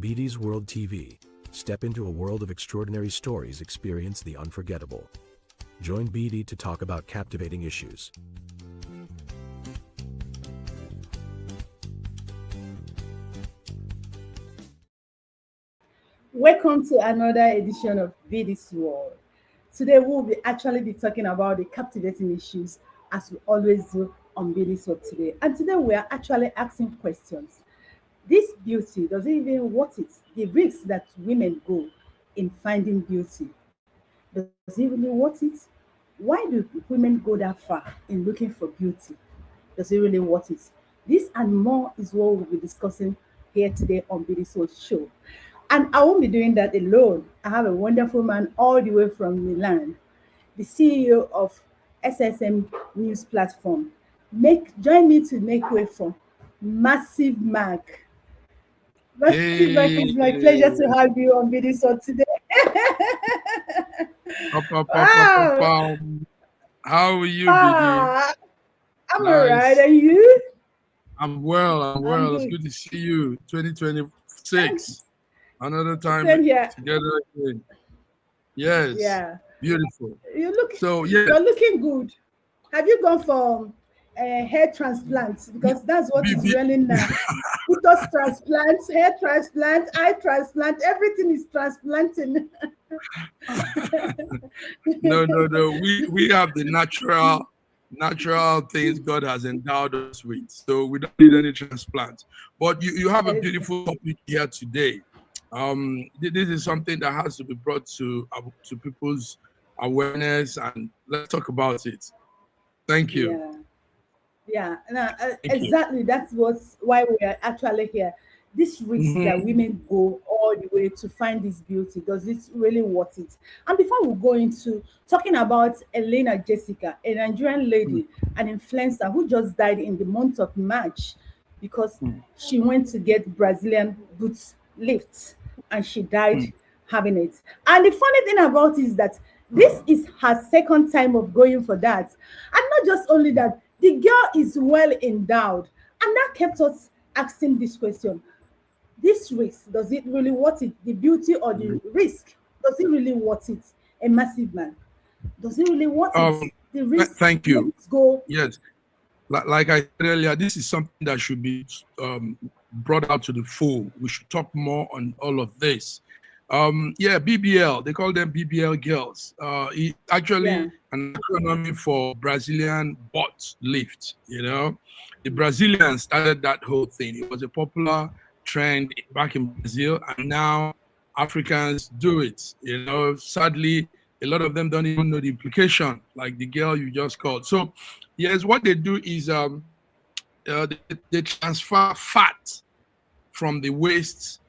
BD's World TV. Step into a world of extraordinary stories, experience the unforgettable. Join BD to talk about captivating issues. Welcome to another edition of BD's World. Today we'll be talking about the captivating issues as we always do on BD's World today. And today we are actually asking questions. This beauty, does it even worth it? The risks that women go in finding beauty, does it really worth it? Why do women go that far in looking for beauty? Does it really worth it? This and more is what we'll be discussing here today on BD's World show. And I won't be doing that alone. I have a wonderful man all the way from Milan, the CEO of SSM News Platform. Join me to make way for Massive Mark. Massive Mark, it's my pleasure to have you on video today. Wow. How are you, BD? I'm Nice. alright, and you? I'm well. I'm It's good. good to see you. 2026. Thanks. Another time Same here. together again. Yes. Yeah. Beautiful. You're Yeah, looking good. Have you gone for hair transplants? Because that's what is BB. running now. Uterus transplants, hair transplant, eye transplant, everything is transplanting. No. We have the natural things God has endowed us with. So we don't need any transplants. But you have a beautiful topic here today. This is something that has to be brought to people's awareness, and let's talk about it. Thank you. Yeah. Yeah, no, Thank you. exactly. Why we are actually here. This risk that Mhm. women go all the way to find this beauty, does this really worth it? And before we go into talking about Elena Jessica, a Nigerian lady, an influencer who just died in the month of March because Mm. she went to get Brazilian boots lifts and she died Mm. having it. And the funny thing about it is that this is her second time of going for that. And not just only that, the girl is well endowed. And that kept us asking this question. This risk, does it really worth it? The beauty or the risk, does it really worth it? A massive man. Does it really worth it? Um, The risk, Thank you. let's go. Yes. Like I said earlier, this is something that should be brought out to the full. We should talk more on all of this. BBL, they call them BBL girls. It's Yeah. actually an acronym for Brazilian butt lift. The Brazilians started that whole thing. It was a popular trend back in Brazil, and now Africans do it. Sadly, a lot of them don't even know the implication, like the girl you just called. So, yes, what they do is they transfer fat from the waist,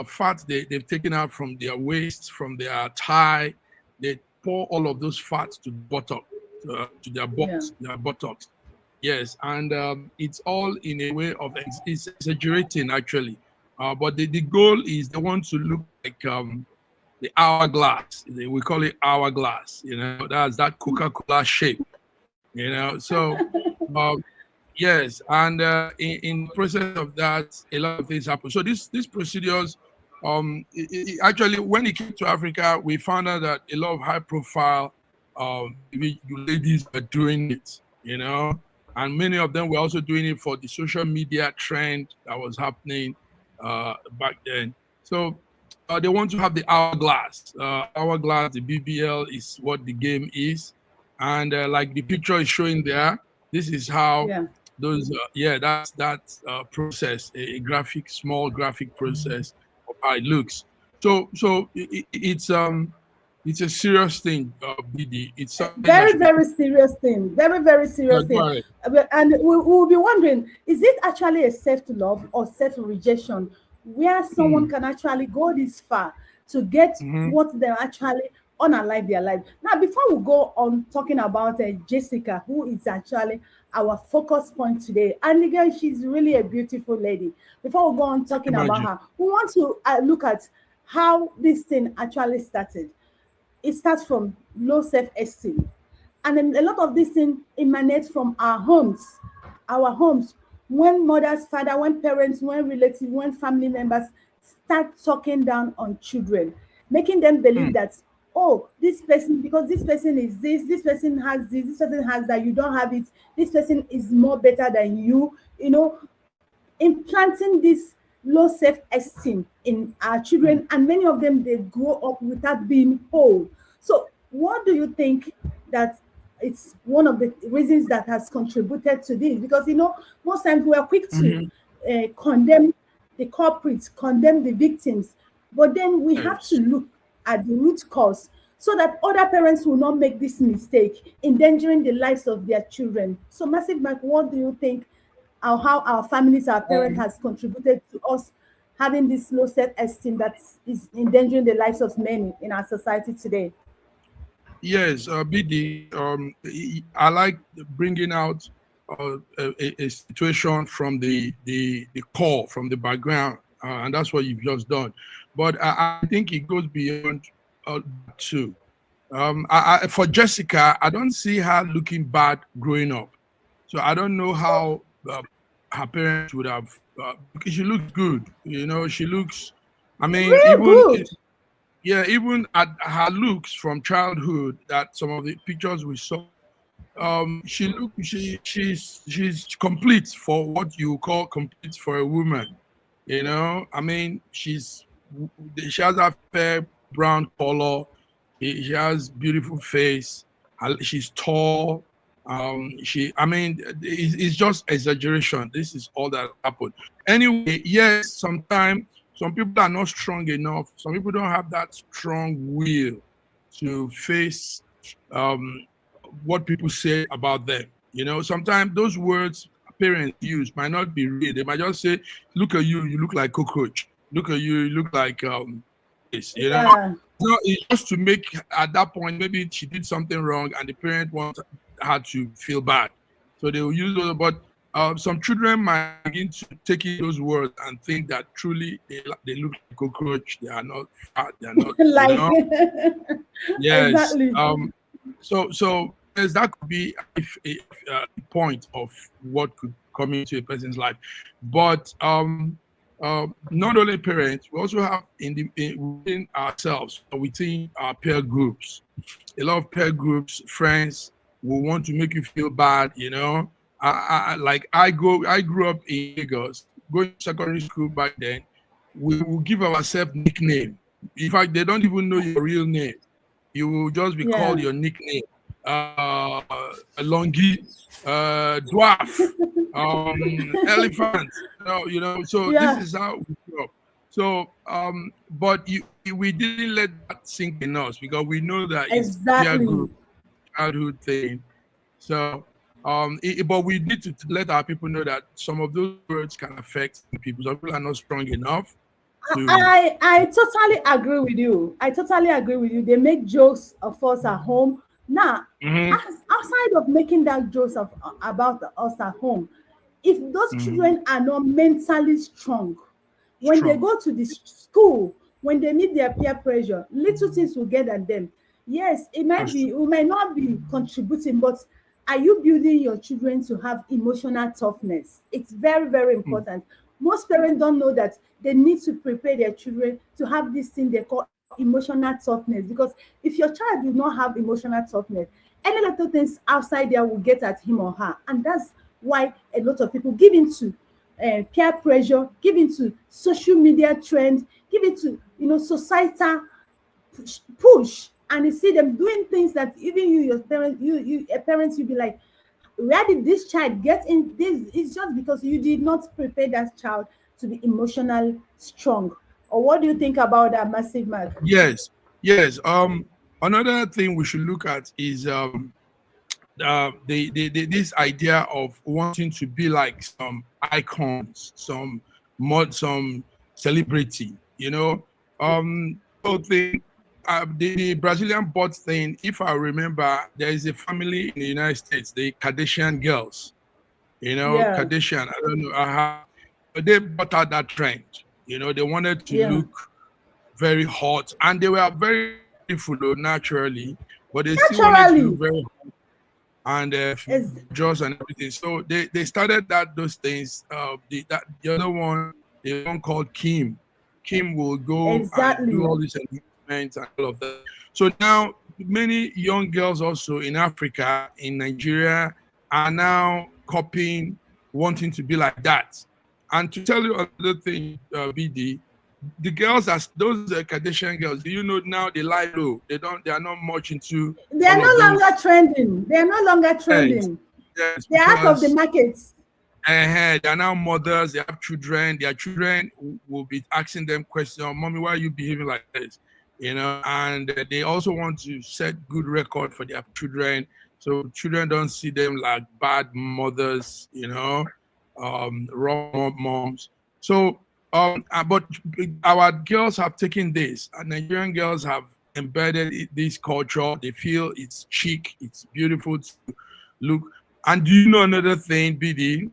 fat they've taken out from their waist, from their thigh. They pour all of those fats to the buttock, to their Yeah. buttocks. Yes, and it's all in a way of it's exaggerating actually. But the goal is they want to look like the hourglass. We call it hourglass. That's that Coca-Cola shape. So yes, and in the process of that, a lot of things happen. So these procedures, actually, when it came to Africa, we found out that a lot of high-profile ladies were doing it. And many of them were also doing it for the social media trend that was happening back then. So they want to have the hourglass. Hourglass, the BBL is what the game is, and like the picture is showing there, this is how Yeah. those that's that process, a small graphic process of how it looks. So it's a serious thing, BD. It's something that Very, should be. very serious thing. Very, very serious Go thing. ahead. And we'll be wondering, is it actually a self-love or self-rejection where someone can actually go this far to get Mhm. what they're actually unalive their life? Now, before we go on talking about Jessica, who is actually our focus point today, and again, she's really a beautiful lady. Before we go on talking about Imagine. her, we want to look at how this thing actually started. It starts from low self-esteem. And then a lot of these things emanate from our homes. Our homes. When mothers, father, when parents, when relatives, when family members start talking down on children, making them believe that, oh, this person, because this person is this person has this person has that, you don't have it, this person is more better than you know, implanting this low self-esteem in our children, and many of them, they grow up without being whole. So what do you think that it's one of the reasons that has contributed to this? Because most times we are quick to Mm-hmm. condemn the culprits, condemn the victims, but then we have to Yes. look at the root cause, so that other parents will not make this mistake, endangering the lives of their children. So, Massive Mike, what do you think, how our families, our parents Um, has contributed to us having this low self-esteem that is endangering the lives of many in our society today? yes, BD. I like bringing out a situation from the core, from the background, and that's what you've just done. But I think it goes beyond that too. For Jessica, I don't see her looking bad growing up. So I don't know how her parents would have. Because she looks good, She looks. I mean, Real even good. yeah, even at her looks from childhood, that some of the pictures we saw, she's complete for what you call complete for a woman. I mean, she has a fair brown color. She has beautiful face. She's tall. I mean, it's just exaggeration. This is all that happened. Anyway, yes, sometimes some people are not strong enough. Some people don't have that strong will to face um, what people say about them. Sometimes those words parents use might not be real. They might just say, "Look at you, you look like cockroach. Look at you, you look like this." Yeah. No, it's just to make at that point maybe she did something wrong and the parent wants her to feel bad, so they will use those. But some children might begin to take in those words and think that truly they look like cockroach. They are not fat. They are not. Like, Yes. exactly. So yes, that could be a point of what could come into a person's life, but not only parents, we also have within ourselves, within our peer groups, a lot of peer groups, friends will want to make you feel bad. I grew up in Lagos, going to secondary school back then. We will give ourselves nickname. In fact, they don't even know your real name. You will just be called Yeah. your nickname. Longi, dwarf, elephant. So this Yeah. is how we grew up. So, but we didn't let that sink in us because we know that it's peer Exactly. group, childhood thing. So, but we need to let our people know that some of those words can affect some people. Some people are not strong enough to. I totally agree with you. I totally agree with you. They make jokes of us at home. Now, Mhm, outside of making that jokes about us at home, if those mhm, children are not mentally strong, when they strong. go to the school, when they meet their peer pressure, little things will get at them. Yes, That's true. we might not be contributing, but are you building your children to have emotional toughness? It's very, very Mm, important. Most parents don't know that they need to prepare their children to have this thing they call emotional toughness. Because if your child do not have emotional toughness, any little things outside there will get at him or her. And that's why a lot of people give into peer pressure, give into social media trend, give into societal push, and you see them doing things that even you, your parents, parents, you be like, where did this child get in this? It's just because you did not prepare that child to be emotional strong. Or what do you think about that, Massive Mark? yes, yes. Another thing we should look at is this idea of wanting to be like some icons, some celebrity. Whole thing. The Brazilian bot thing. If I remember, there is a family in the United States, the Kardashian girls. Yeah, Kardashian. I don't know. But they brought out that trend. They wanted to yeah. look very hot, and they were very beautiful though, naturally, but they still wanted to look Naturally, very and is jaws and everything. So they started those things. The other one, the one called Kim. Kim will go and Exactly. do all these engagements and all of that. So now many young girls also in Africa, in Nigeria, are now copying, wanting to be like that. And to tell you another thing, BD, the girls are those Kardashian girls. Do you know now they lie low? They are not much into They are all of no those. longer trending. They are no longer Yes, trending. yes, They are out of the because market. they are now mothers. They have children. Their children will be asking them questions. "Mommy, why are you behaving like this?" And they also want to set good record for their children, so children don't see them like bad mothers. Wrong moms. So, but our girls have taken this. Nigerian girls have embedded this culture. They feel it's chic, it's beautiful to look. And do you know another thing, BD?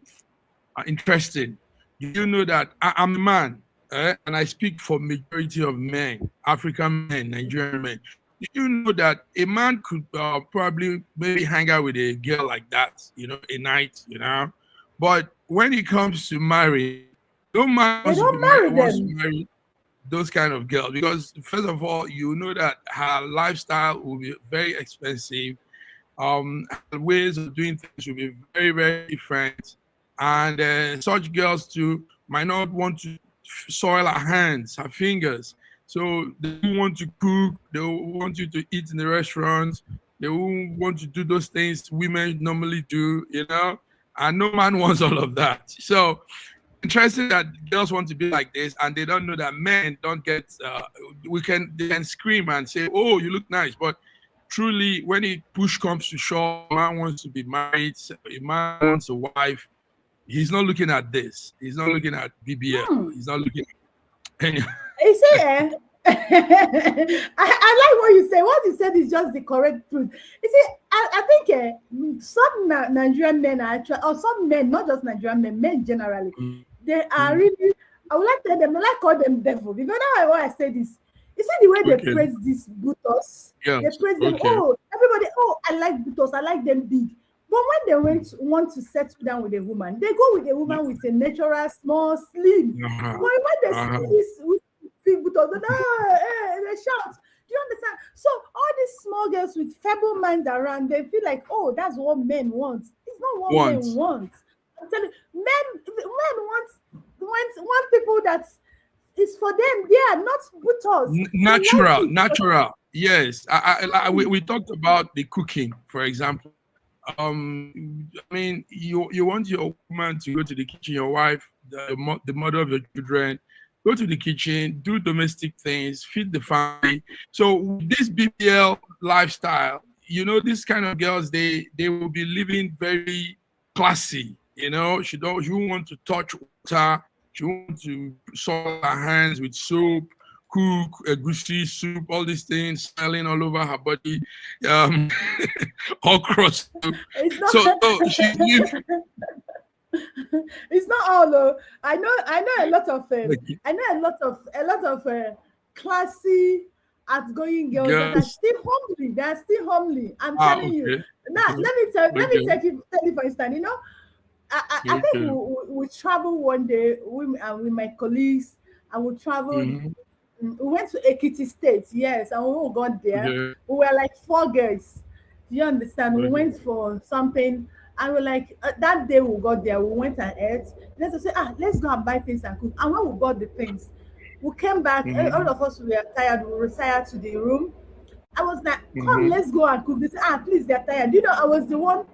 Interesting. Do you know that I'm a man, and I speak for majority of men, African men, Nigerian men. Do you know that a man could probably maybe hang out with a girl like that, a night, but when it comes to marry, no man They wants to don't marry wants to them. marry those kind of girls, because first of all, you know that her lifestyle will be very expensive. Her ways of doing things will be very, very different. And such girls too might not want to soil her hands, her fingers. So they won't want to cook. They want you to eat in the restaurants. They won't want to do those things women normally do. And no man wants all of that. So interesting that girls want to be like this, and they don't know that men don't get. They can scream and say, "Oh, you look nice," but truly, when it push comes to shove, a man wants to be married, a man wants a wife. He's not looking at this. He's not looking at BBL. He's not looking at any. You see, I like what you say. What you said is just the correct truth. You see, I think some Nigerian men are actually, or some men, not just Nigerian men, men generally, they are really, I would like to tell them, I like call them devil. Because now why I say this, you see the way they Okay. praise these butos, Yes. they praise them, Okay. oh, everybody, oh, I like butos, I like them big. But when they want to settle down with a woman, they go with a woman with a natural, small, slim. Uh-huh. But when they see this with big butos, they shout. Do you understand? So all these small girls with feeble minds around, they feel like, oh, that's what men want. It's not what men want. I'm telling you, men want people that is for them. They are not butos. Natural. Yes. We talked about the cooking, for example. I mean, you want your woman to go to the kitchen, your wife, the mother of your children, go to the kitchen, do domestic things, feed the family. So this BBL lifestyle, this kind of girls, they will be living very classy. She won't want to touch water. She wants to soil her hands with soap, cook a goosey soup, all these things smelling all over her body, all cross. So she's living. It's not all though. I know a lot of classy outgoing girls that are still homely. They are still homely. I'm telling you. Now let me tell you for instance, I think we travel one day with my colleagues, and we traveled. We went to Ekiti State, yes, and when we got there, we were like 4 girls. Do you understand? We went for something, and we're like, that day we got there, we went and ate. Let's say, let's go and buy things and cook. And when we got the things, we came back, all of us were tired, we retired to the room. I was like, come, let's go and cook. They said, please, they're tired. I was the one,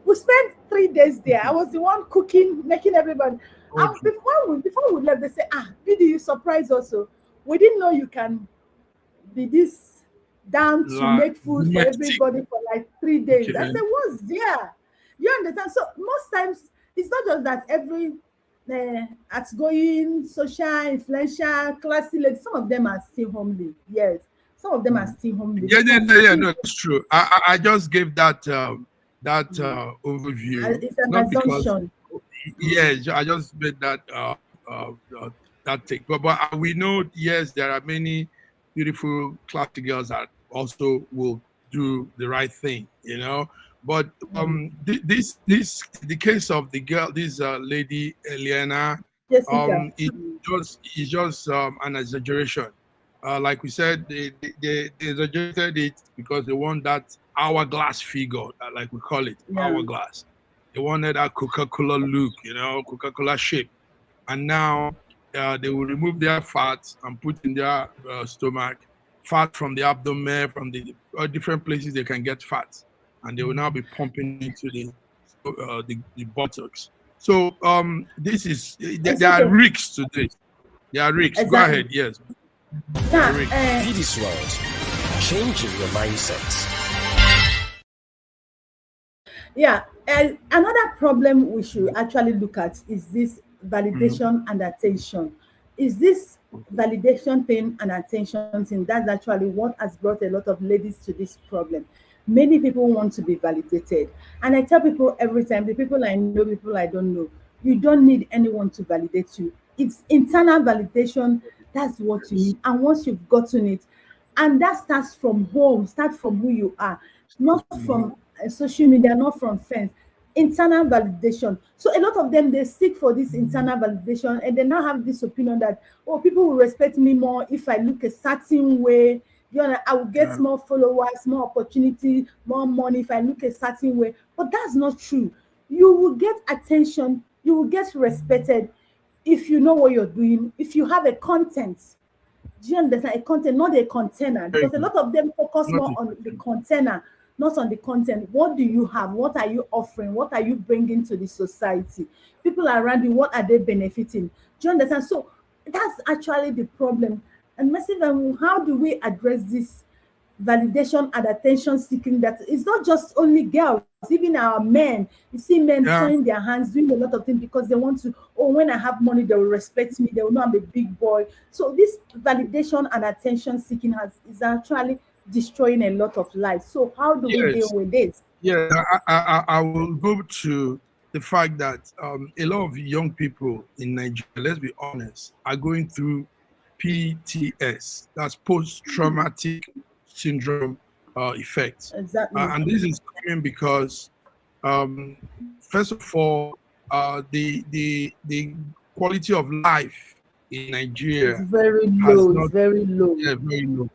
we spent 3 days there. I was the one cooking, making everybody. And before we left, they said, did you surprise also? We didn't know you can be this down to make food for everybody for like 3 days. I said, what's there? You understand? So most times it's not just that every outgoing, social, influential, classy lady, some of them are still homely. Yes. Some of them are still homely. Yeah, no, that's true. I just gave that overview. It's an not assumption. Because, I just made that that take. But we know, yes, there are many beautiful classy girls that also will do the right thing, But the case of the girl, this lady Eliana, Jessica. just an exaggeration. Like we said, they exaggerated it because they want that hourglass figure, like we call it, Yeah. hourglass. They wanted that Coca-Cola look, Coca-Cola shape. And now they will remove their fat and put in their stomach fat from the abdomen, from the different places they can get fat, and they will now be pumping into the buttocks. So this is there are Okay. risks to this. There are risks. Go Exactly. ahead. Yes. Now, Rick. Be this world, changing your mindset. yeah, and another problem we should actually look at is this validation and attention. Is this validation thing and attention thing that's actually what has brought a lot of ladies to this problem. Many people want to be validated, and I tell people every time, the people I know, people I don't know, you don't need anyone to validate you. It's internal validation. That's what you need, and once you've gotten it, and that starts from home, start from who you are, not from social media, not from friends. Internal validation. So a lot of them, they seek for this internal validation, and they now have this opinion that, oh, people will respect me more if I look a certain way. You know, I will get Yeah. more followers, more opportunity, more money if I look a certain way. But that's not true. You will get attention, you will get respected if you know what you're doing, if you have a content. Do you understand? A content, not a container, Very because a good. lot of them focus Not more a on the container, not on the content. What do you have? What are you offering? What are you bringing to the society? People around you, what are they benefiting? Do you understand? So that's actually the problem. And massive, how do we address this validation and attention seeking? That it's not just only girls, even our men. You see men Yeah. throwing their hands, doing a lot of things because they want to, oh, when I have money, they will respect me, they will know I'm a big boy. So this validation and attention seeking is actually destroying a lot of lives. So how do we deal Yes. with this? Yeah. I will go to the fact that a lot of young people in Nigeria, let's be honest, are going through PTS. That's post-traumatic syndrome effect, Exactly. and this is coming because um, first of all, the quality of life in It's Nigeria very has low, it's not, very low. yeah, very low.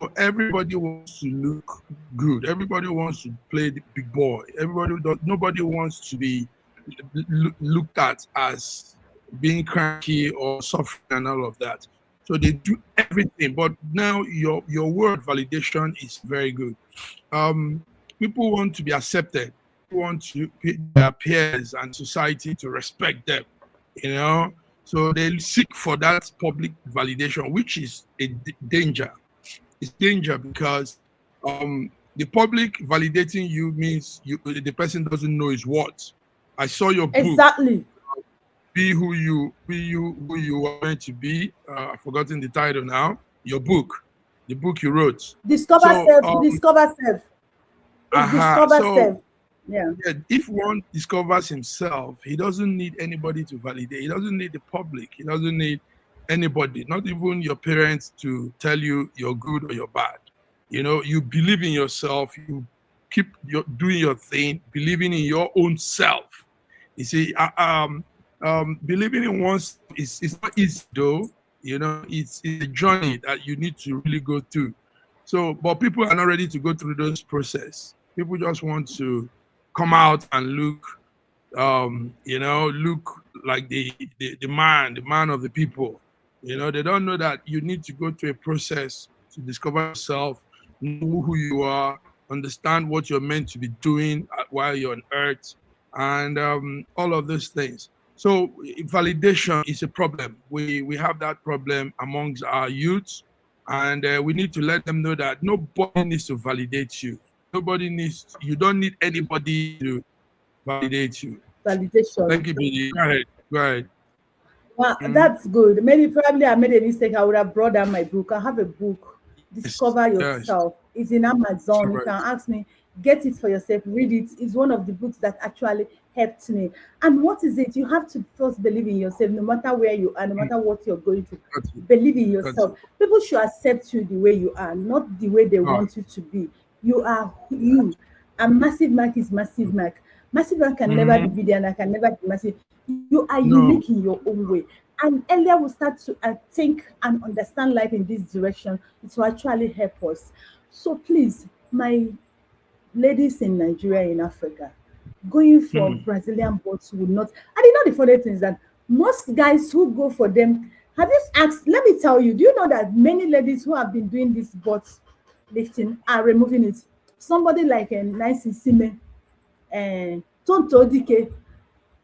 So everybody wants to look good. Everybody wants to play the big boy. Nobody wants to be looked at as being cranky or suffering and all of that. So they do everything. But now your word validation is very good. Um, People want to be accepted. People want their peers and society to respect them. You know, so they seek for that public validation, which is a danger. It's danger because the public validating you means the person doesn't know his worth. I saw your book, Exactly. who you are meant to be. I've forgotten the title now. Your book, the book you wrote. Discover So self, discover self. It's aha. discover So self. Yeah. yeah, if one discovers himself, he doesn't need anybody to validate. He doesn't need the public. He doesn't need anybody, not even your parents, to tell you you're good or you're bad. You believe in yourself. You keep doing your thing, believing in your own self. You see, believing in oneself is not easy though. It's a journey that you need to really go through. So, but people are not ready to go through those process. People just want to come out and look like the man of the people. They don't know that you need to go through a process to discover yourself, know who you are, understand what you're meant to be doing while you're on earth, and all of those things. So validation is a problem. We have that problem amongst our youths, and we need to let them know that nobody needs to validate you. You don't need anybody to validate you. Validation. Thank you, BD. Go ahead. Go ahead. Well, Mhm. that's good. Maybe probably I made a mistake. I would have brought down my book. I have a book, Yes. Discover Yes. Yourself. It's in That's Amazon. You right. can ask me, get it for yourself, read it. It's one of the books that actually helped me. And what is it? You have to first believe in yourself, no matter where you are, no Mm. matter what you're going through. Got you. Believe in Got yourself. you. People should accept you the way you are, not the way they Ah, want you to be. You are you. And Massive Mark is Massive Mark. Massive Mark can never be mhm. bigger and I can never be massive. You are No. unique in your own way. and earlier we start to think and understand life in this direction, it will actually help us. So please, my ladies in Nigeria, in Africa, going for Hmm. Brazilian butts would not. And you know the funny thing is that most guys who go for them, have you asked? Let me tell you, do you know that many ladies who have been doing this butt lifting are removing it? Somebody like a nice Sime, Tonto Dike,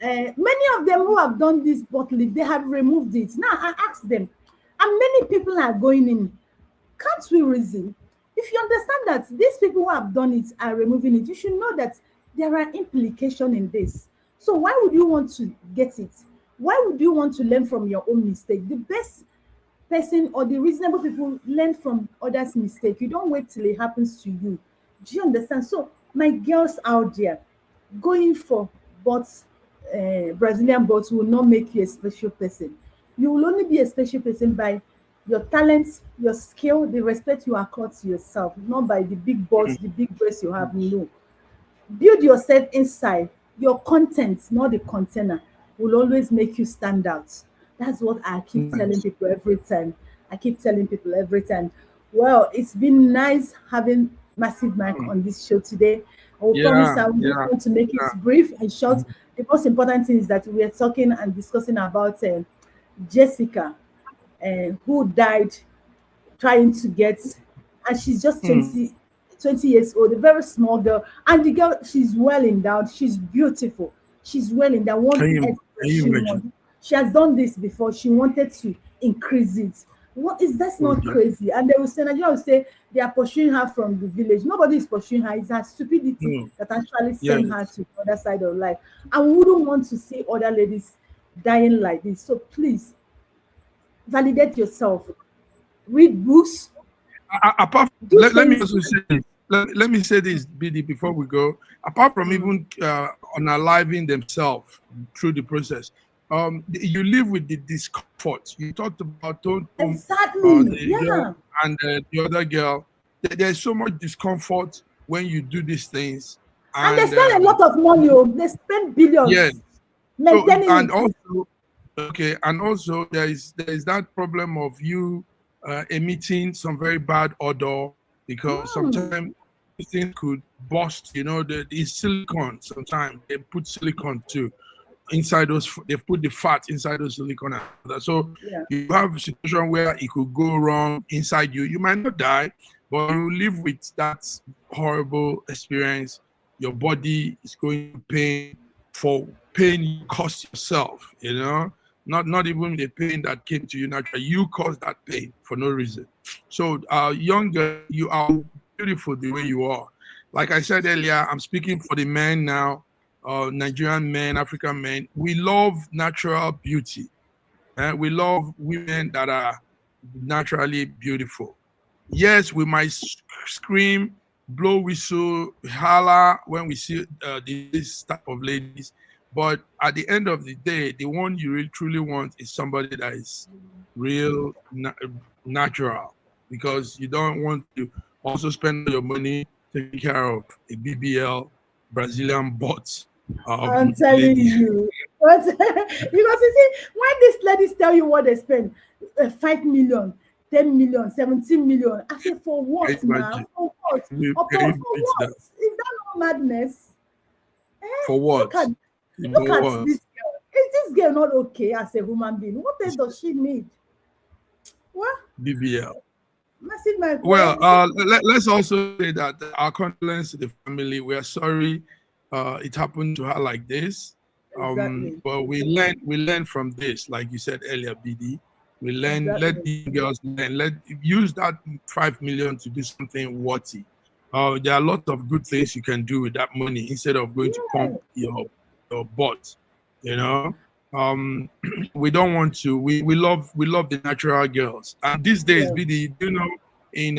many of them who have done this butt lift, they have removed it. Now I ask them, and many people are going in. Can't we reason? If you understand that these people who have done it are removing it, you should know that there are implications in this. So why would you want to get it? Why would you want to learn from your own mistake? The best person or the reasonable people learn from others' mistake. You don't wait till it happens to you. Do you understand? So my girls out there, going for bots, Brazilian bots will not make you a special person. You will only be a special person by your talents, your skill, the respect you accord to yourself, not by the big bots, the big breasts you have. No. Build yourself inside. Your content, not the container, will always make you stand out. That's what I keep telling Nice. people every time. I keep telling people every time. Well, it's been nice having Massive Mike Hmm. on this show today. I will promise Yeah, I will just yeah, want to make it yeah. brief and short. Mhm. The most important thing is that we are talking and discussing about Jessica, who died trying to get, and she's just Hmm. 20 years old, a very small girl. And the girl, she's well endowed, she's beautiful, she's well endowed. One Can you she imagine? wants, she has done this before, she wanted to increase it. What is that's Oh, not yeah. crazy? And they will say, Nigeria will say they are pursuing her from the village. Nobody is pursuing her, it's her stupidity No. that actually sent her Yes. to the other side of life. And we wouldn't want to see other ladies dying like this. So please validate yourself, read books, Apart from, do let me things. also say this. Let me say this, BD, before we go. Apart from Mm. even unaliving themselves through the process, you live with the discomfort. You talked about Tontum, Exactly. the girl, Yeah. and the other girl. There's so much discomfort when you do these things, And they and spend a lot of money. Oh, they spend yeah. billions So maintaining and it. also okay, and also there is that problem of you emitting some very bad odor because Mm. sometimes things could burst. You know, the silicone. Sometimes they put silicone too inside those. They put the fat inside those silicone. And all that. So Yeah. you have a situation where it could go wrong inside you. You might not die, but you live with that horrible experience. Your body is going to pain for pain you caused yourself, not even the pain that came to you naturally. You caused that pain for no reason. So, younger, you are beautiful the way you are. Like I said earlier, I'm speaking for the men now, Nigerian men, African men. We love natural beauty. We love women that are naturally beautiful. Yes, we might scream, blow whistle, holler when we see this type of ladies. But at the end of the day, the one you really truly want is somebody that is real, natural, because you don't want to also spend your money taking care of a BBL Brazilian butt I'm telling lady. you. But because you see, when these ladies tell you what they spend, 5 million, 10 million, 17 million, I say, for Can what you now? imagine? For what? Can you For beat what? that? Is that not madness? For Look what? at look For at what? this girl. Is this girl not okay as a human being? What else does she need? What? BBL. Massive Mike, Well, well, see, let's also say that our condolences to the family. We are sorry it happened to her like this. exactly. But we learn from this, like you said earlier, BD. We learn, let Exactly. the girls learn, let use that 5 million to do something worthy. There are a lot of good things you can do with that money instead of going to Yeah. pump your butt. You know, we don't want to. We love the natural girls, and these days, Yeah. BD, in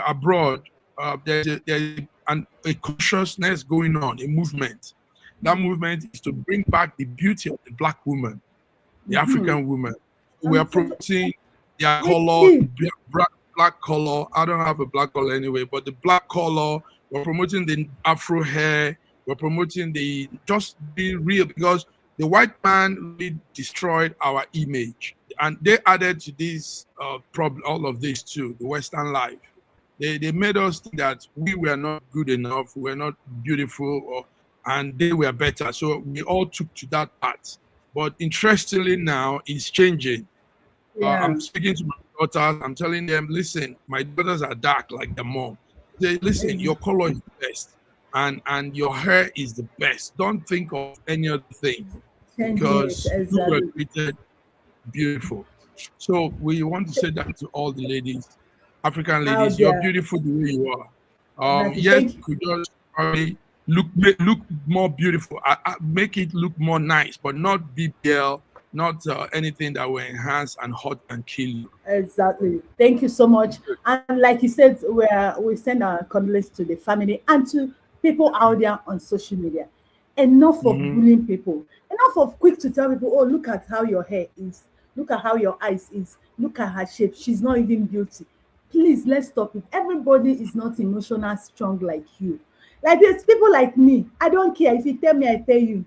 abroad, there's a consciousness going on, a movement. That Mm. movement is to bring back the beauty of the black woman, the Mm-hmm. African woman. We are I'm t- promoting their color, really. black color. I don't have a black color anyway, but the black color. We're promoting the Afro hair. We're promoting the just being real, because The white man really destroyed our image, and they added to this problem, all of this too, the Western life. They made us think that we were not good enough, we were not beautiful, and they were better. So we all took to that path. But interestingly, now it's changing. Yeah. I'm speaking to my daughters. I'm telling them, listen, my daughters are dark like their mom. They listen, Ex- your color is the best, and your hair is the best. Don't think of any other thing Changing it because you were exactly. created beautiful. So we want to say that to all the ladies, African Out ladies, you're there. beautiful the way you are. Exactly. Yes, Thank you you. could just probably look more beautiful, make it look more nice, but not BBL, not anything that will enhance and hurt and kill you. Exactly. Thank you so much. And like you said, we send our condolences to the family and to people out there on social media. Enough of Mm-hmm. bullying people. Enough of quick to tell people, oh, look at how your hair is. Look at how your eyes is. Look at her shape. She's not even beauty. Please, let's stop it. Everybody is not emotional strong like you. Like there's people like me. I don't care. If you tell me, I tell you.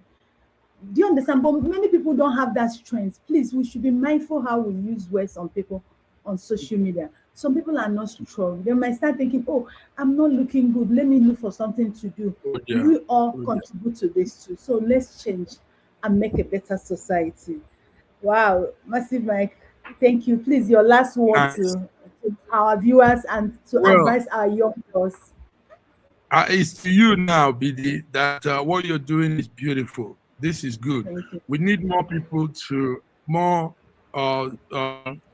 Do you understand? But many people don't have that strength. Please, we should be mindful how we use words on people on social media. Some people are not strong. They might start thinking, oh, I'm not looking good. Let me look for something to do. Oh yeah, We all oh yeah. contribute to this too. So let's change and make a better society. Wow, massive Mike. Thank you. Please, your last word Nice. to our viewers and to Well, advise our young girls. it's to you now, BD, that what you're doing is beautiful. This is good. Thank you. We need more people to more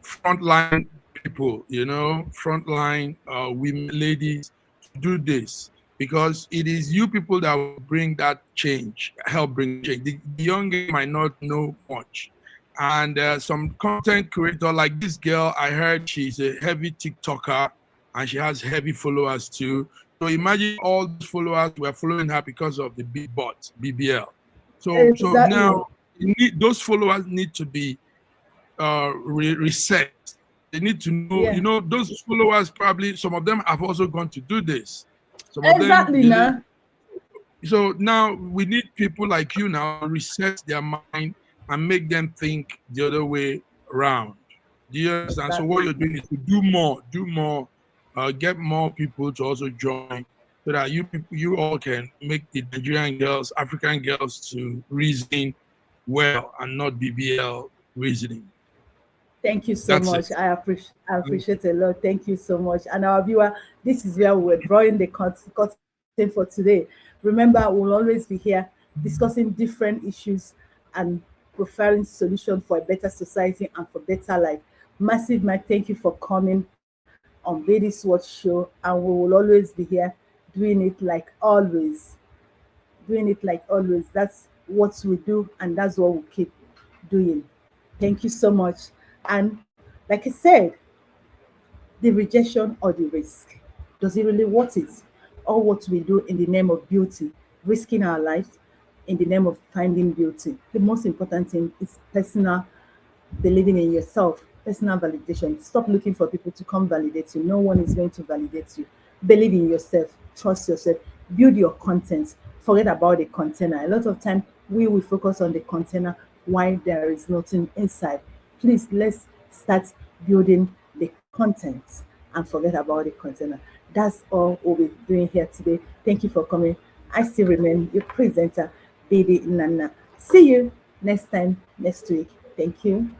frontline people, frontline women, ladies to do this because it is you people that will bring that change, help bring change. The younger might not know much. And some content creator like this girl, I heard she's a heavy TikToker and she has heavy followers too. So imagine all those followers were following her because of the big bot, BBL. So Exactly. now those followers need to be reset. They need to know, Yeah. those followers probably some of them have also gone to do this. Some of them Exactly believe. now. So now we need people like you now to reset their mind and make them think the other way around. Do you understand? So what Exactly. you're doing is to do more, get more people to also join, so that you people, you all can make the Nigerian girls, African girls to reason well and not BBL reasoning. Thank you so That's much. it. I appreciate a lot. Thank you so much. And our viewer, this is where we're drawing the curtain for today. Remember, we'll always be here discussing different issues and preferring solutions for a better society and for better life. Massive Mike, thank you for coming on Ladies Watch Show. And we will always be here doing it like always. Doing it like always. That's what we do, and that's what we'll keep doing. Thank you so much. And like I said, the rejection or the risk. Does it really worth it? All what we do in the name of beauty, risking our lives in the name of finding beauty. The most important thing is personal believing in yourself, personal validation. Stop looking for people to come validate you. No one is going to validate you. Believe in yourself, trust yourself, build your content. Forget about the container. A lot of time we will focus on the container while there is nothing inside. Please let's start building the content and forget about the container. That's all we'll be doing here today. Thank you for coming. I still remain your presenter, Baby Nana. See you next time, next week. Thank you.